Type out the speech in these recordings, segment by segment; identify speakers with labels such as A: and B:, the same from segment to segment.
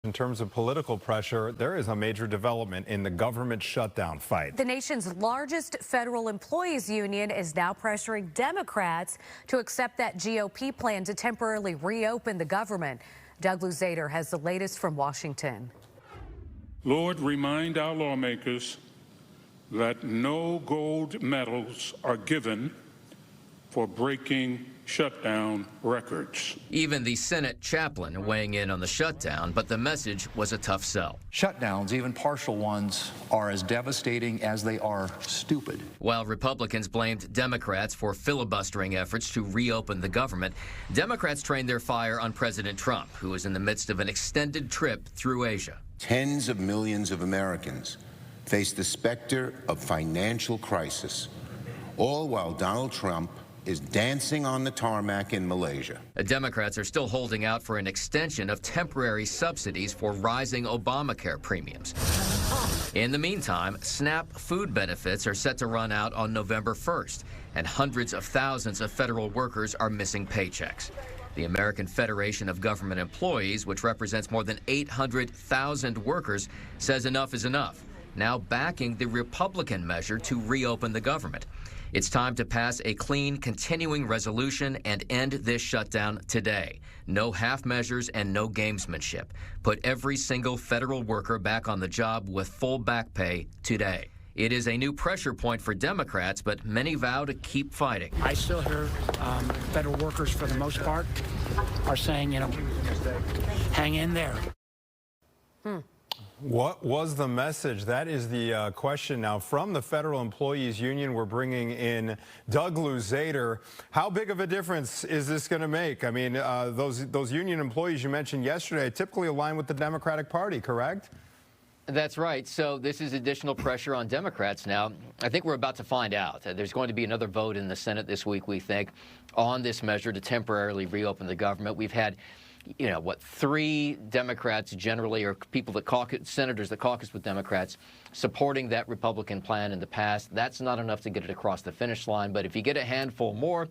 A: In terms of political pressure, there is a major development in the government shutdown fight.
B: The nation's largest federal employees union is now pressuring Democrats to accept that GOP plan to temporarily reopen the government. Doug Luzader has the latest from Washington.
C: Lord, remind our lawmakers that no gold medals are given for breaking shutdown records.
D: Even the Senate chaplain weighing in on the shutdown, but the message was a tough sell.
E: Shutdowns, even partial ones, are as devastating as they are stupid.
D: While Republicans blamed Democrats for filibustering efforts to reopen the government, Democrats trained their fire on President Trump, who is in the midst of an extended trip through Asia.
F: Tens of millions of Americans face the specter of financial crisis, all while Donald Trump is dancing on the tarmac in Malaysia.
D: Democrats are still holding out for an extension of temporary subsidies for rising Obamacare premiums. In the meantime, SNAP food benefits are set to run out on November 1st, and hundreds of thousands of federal workers are missing paychecks. The American Federation of Government Employees, which represents more than 800,000 workers, says enough is enough, now backing the Republican measure to reopen the government. It's time to pass a clean, continuing resolution and end this shutdown today. No half measures and no gamesmanship. Put every single federal worker back on the job with full back pay today. It is a new pressure point for Democrats, but many vow to keep fighting.
G: I still hear federal workers, for the most part, are saying, hang in there.
A: What was the message? That is the question now from the Federal Employees Union. We're bringing in Doug Luzader. How big of a difference is this going to make? I mean, those union employees you mentioned yesterday typically align with the Democratic Party, correct?
D: That's right. So this is additional pressure on Democrats now. I think we're about to find out. There's going to be another vote in the Senate this week, we think, on this measure to temporarily reopen the government. We've had, three Democrats generally, or people that caucus, senators that caucus with Democrats, supporting that Republican plan in the past. That's not enough to get it across the finish line. But if you get a handful more,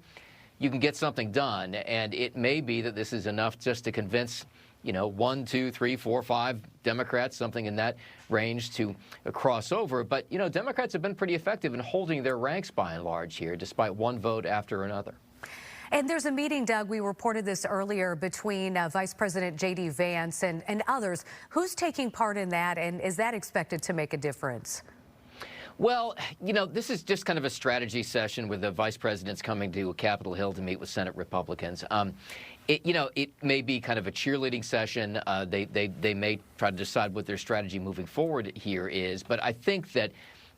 D: you can get something done. And it may be that this is enough just to convince 1, 2, 3, 4, 5 Democrats, something in that range, to cross over. But, Democrats have been pretty effective in holding their ranks by and large here, despite one vote after another.
B: And there's a meeting, Doug, we reported this earlier, between Vice President J.D. Vance and others. Who's taking part in that, and is that expected to make a difference?
D: Well, this is just kind of a strategy session with the vice presidents coming to Capitol Hill to meet with Senate Republicans. It may be kind of a cheerleading session. They may try to decide what their strategy moving forward here is. But I think that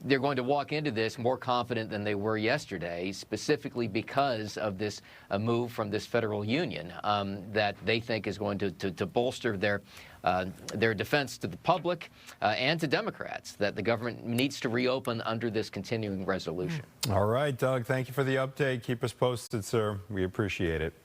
D: they're going to walk into this more confident than they were yesterday, specifically because of this move from this federal union that they think is going to bolster their defense to the public and to Democrats, that the government needs to reopen under this continuing resolution.
A: All right, Doug, thank you for the update. Keep us posted, sir. We appreciate it.